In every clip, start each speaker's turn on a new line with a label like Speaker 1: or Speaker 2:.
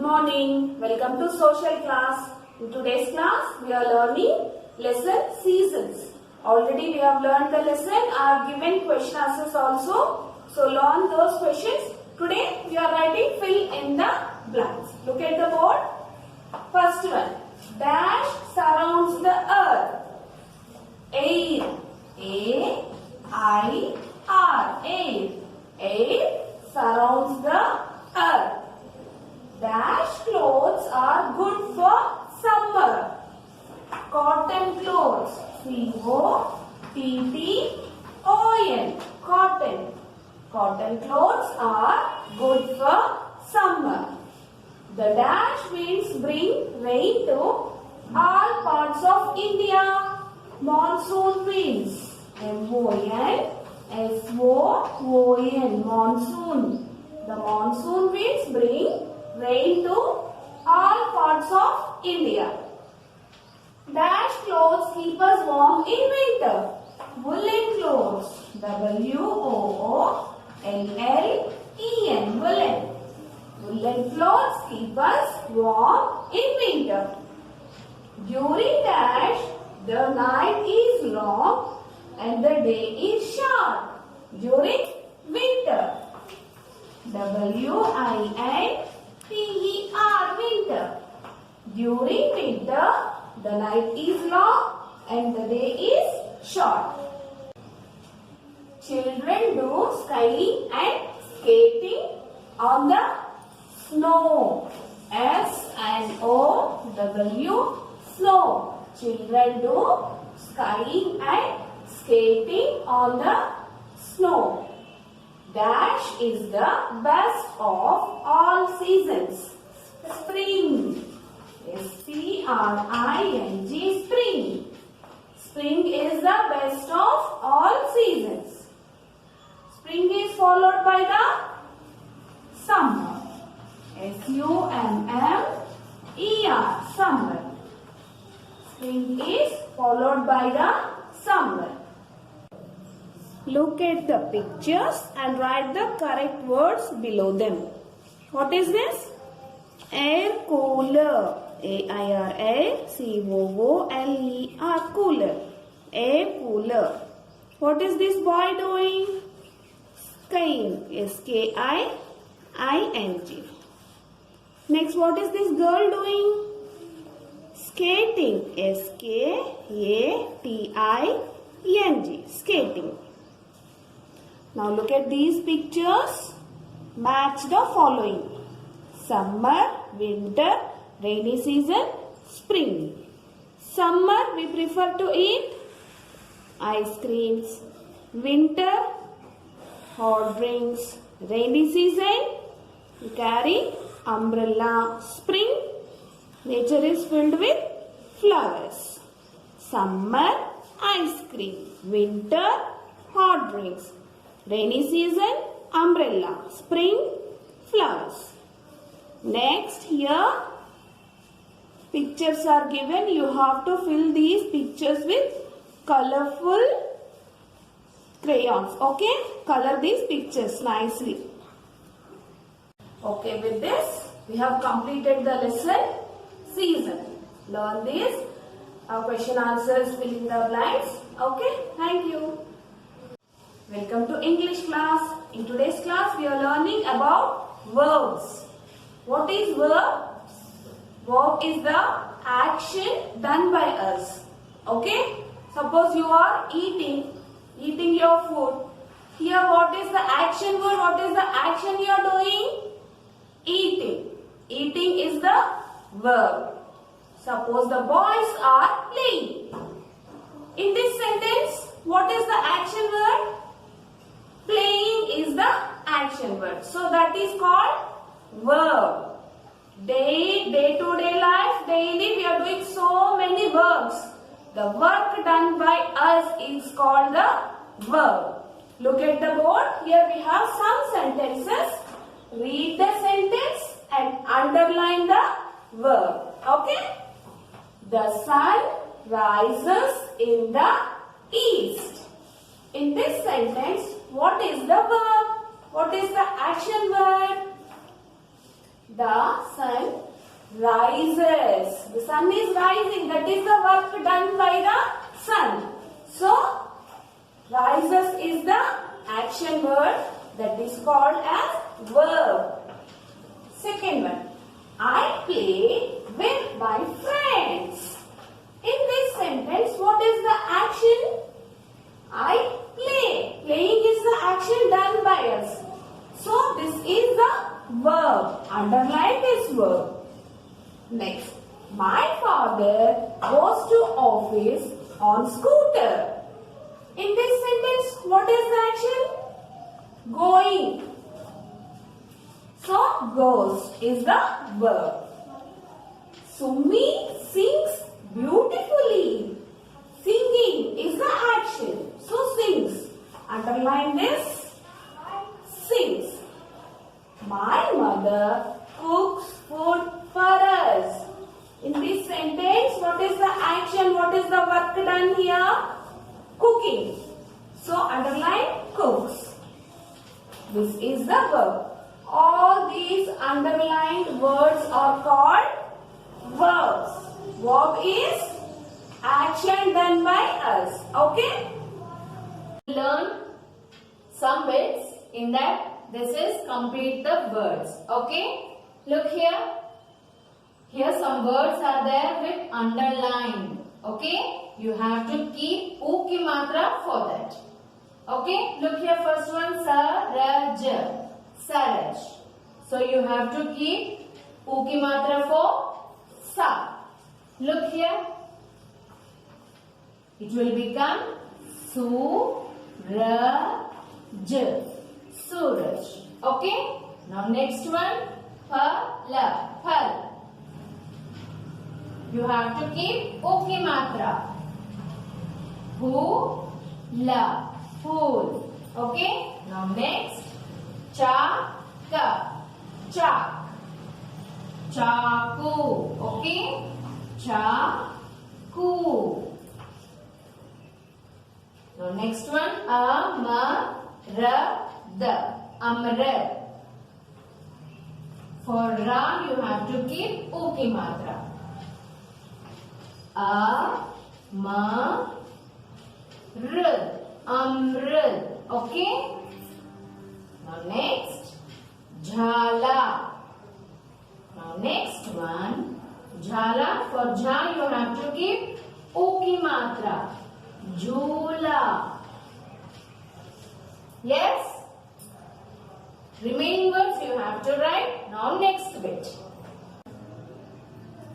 Speaker 1: morning. Welcome to social class. In today's class, we are learning lesson seasons. Already we have learned the lesson. I have given question answers also. So learn those questions. Today we are writing fill in the blanks. Look at the board. First one. Dash surrounds the earth. Air. A-I-R. Air. Air surrounds the earth. Dash clothes are good for summer. Cotton clothes. C-O-T-T-O-N. Cotton. Cotton clothes are good for summer. The dash winds bring rain to all parts of India. Monsoon winds. M-O-N-S-O-O-N. Monsoon. The monsoon winds bring rain to all parts of India. Dash clothes keep us warm in winter. Woolen clothes. W-O-O-L-L-E-N. Woolen. Woolen clothes keep us warm in winter. During dash, the night is long and the day is short. During winter. W-I-N-T-E-R. Winter. During winter, the night is long and the day is short. Children do skiing and skating on the snow. S-N-O-W. Snow. Children do skiing and skating on the snow. Dash is the best of all seasons. Spring. S-P-R-I-N-G. Spring. Spring is the best of all seasons. Spring is followed by the summer. S-U-M-M-E-R. Summer. Spring is followed by the summer. Look at the pictures and write the correct words below them. What is this? Air cooler. A-I-R-A-C-O-O-L-E-R. Cooler. Air cooler. What is this boy doing? Skiing. S-K-I-I-N-G. Next, what is this girl doing? Skating. S-K-A-T-I-N-G. Skating. Now look at these pictures. Match the following. Summer, winter, rainy season, spring. Summer we prefer to eat ice creams. Winter, hot drinks. Rainy season, we carry umbrella. Spring, nature is filled with flowers. Summer, ice cream. Winter, hot drinks. Rainy season, umbrella. Spring, flowers. Next, here pictures are given. You have to fill these pictures with colorful crayons. Okay? Color these pictures nicely. Okay, with this, we have completed the lesson season. Learn this. Question answers, fill in the blanks. Okay? Thank you. Welcome to English class. In today's class, we are learning about verbs. What is verb? Verb is the action done by us. Okay? Suppose you are eating your food. Here what is the action word? What is the action you are doing? Eating. Eating is the verb. Suppose the boys are playing. In this sentence, what is the action word? Playing is the action word. So that is called verb. Day-to-day life, daily we are doing so many verbs. The work done by us is called the verb. Look at the board. Here we have some sentences. Read the sentence and underline the verb. Okay? The sun rises in the east. In this sentence, what is the verb? What is the action word? The sun rises. The sun is rising. That is the work done by the sun. So, rises is the action word that is called as verb. Second one. I play with my friends. In this sentence, what is the action? I play. Playing is the action done by us. So, this is the verb. Underline this verb. Next. My father goes to office on scooter. In this sentence, what is the action? Going. So, goes is the verb. Sumi sings beautifully. Singing is the action. So, sings. Underline this. Sings. My mother cooks food for us. In this sentence, what is the action? What is the work done here? Cooking. So, underline cooks. This is the verb. All these underlined words are called verbs. Verb is action done by us. Okay?
Speaker 2: Learn some bits in that. This is complete the words. Okay? Look here. Here some words are there with underlined. Okay? You have to keep U ki matra for that. Okay? Look here, first one, Saraj. Saraj. So you have to keep U ki matra for sa. Look here. It will become Suraj. Suraj. Okay? Now next one, Phala. Phal. You have to keep U ki matra. Phoola. Fool. Okay? Now next, Chaka. Chak. Chaku. Okay? Chaku. Now next one, Amarad. Amrad. For Ra, you have to keep U ki matra. Amrad. Amrad. Okay? Now next, Jhala. Now next one, Jhala. For Ja, you have to keep U ki matra. Jhula. Yes? Remaining words you have to write. Now next bit.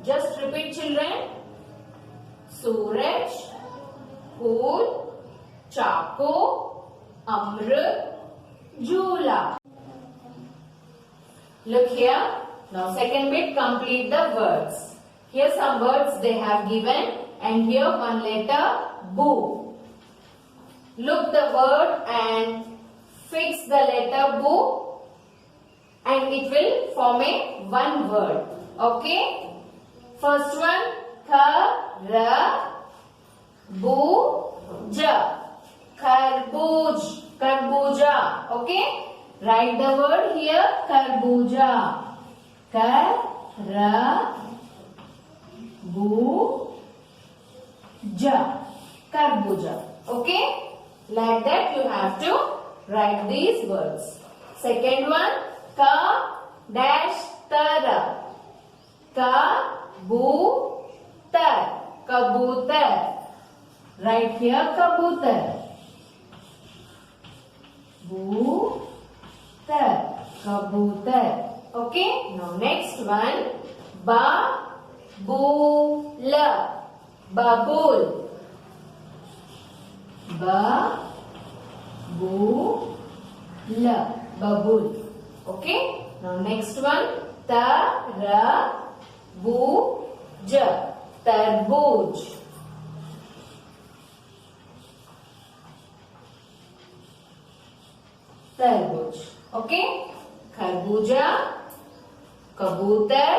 Speaker 2: Just repeat, children. Suraj, Phool, Chaku, Amrut, Jhula. Look here. Now second bit, complete the words. Here some words they have given and here one letter Bu. Look the word and fix the letter Bu and it will form a one word. Okay? First one, Kharbuja. Kharbuj. Karbuja. Okay? Write the word here, Karbuja. Karbuja. Karbuja. Okay? Like that you have to write these words. Second one, Ka-tara. Kabutar. Kabutar. Write here kabutar. Butar. Kabutar. Okay. Now next one, Babula. Babul. Babula. Babul. Okay. Now next one, Tarabuja. Tarbuj. Tarbuj. Okay. Kharbuja, Kabutar,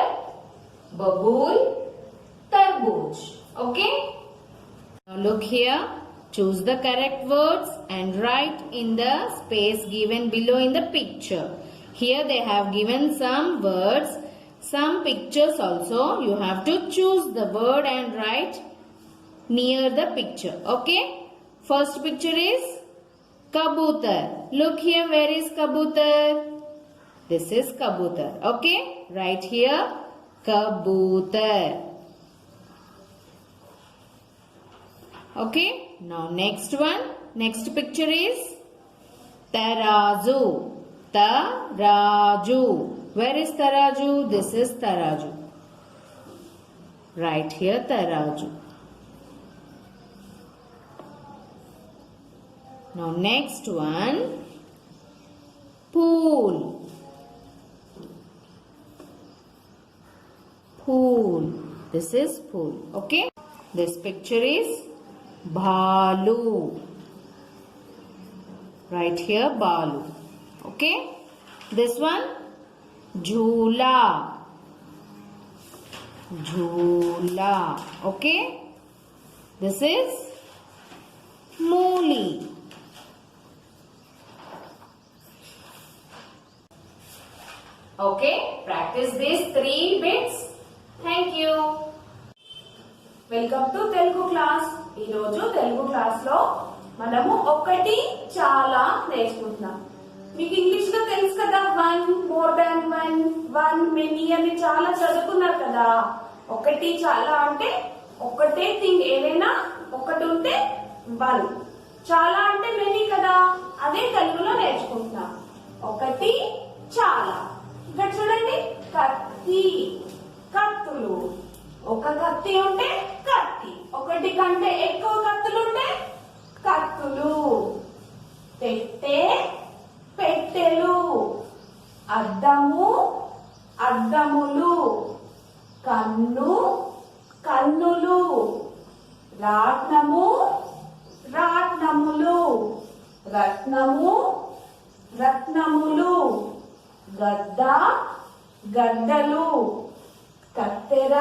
Speaker 2: Babul, Tarbuj. Okay. Now look here. Choose the correct words and write in the space given below in the picture. Here they have given some words some pictures also. You have to choose the word and write near the picture. Okay. First picture is kabutar. Look here, where is kabutar? This is kabutar. Okay. Write here kabutar. Okay. Now next one. Next picture is tarazu. Taraju. Where is taraju? This is taraju. Right here taraju. Now next one, pool. Pool. This is pool. Okay. This picture is bhalu. Right here balu. Okay. This one jhula. Jhula. Okay. This is mooli. Okay. Practice these 3 bits. Thank you.
Speaker 1: Welcome to Telugu class. ఈరోజు Telugu class లో మనము ఒకటి చాలా నేర్చుకుంటున్నాం. మీకు English లో తెలుసు కదా, 1 మోర్ దాన్ 1 మెనీ అని చాలా చదువుకున్నారు కదా. ఒకటి చాలా అంటే ఒకటే థింగ్, ఏదైనా ఒకటి ఉంటే 1, చాలా అంటే మెనీ కదా. అదే తెలుగులో నేర్చుకుంటున్నాం. ఒకటి చాలా. ఇక్కడ చూడండి, కత్తి, కత్తులు. ఒక కత్తి ఉంటే కత్తి, ఒకటి కంటే ఎక్కువ కత్తులు ఉంటే కత్తులు. పెట్టె, పెట్టెలు. అద్దము, అద్దములు. కన్ను, కన్నులు. రాట్నము, రాట్నములు. రత్నము, రత్నములు. గద్ద, గద్దలు. కత్తెర,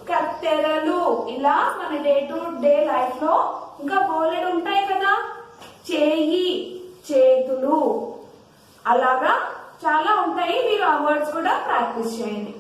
Speaker 1: కత్తెరలు. ఇలా మన డే టు డే లైఫ్ లో ఇంకా బోలెడు ఉంటాయి కదా. చేయి, చేతులు. అలాగా చాలా ఉంటాయి. మీరు ఆ వర్డ్స్ కూడా ప్రాక్టీస్ చేయండి.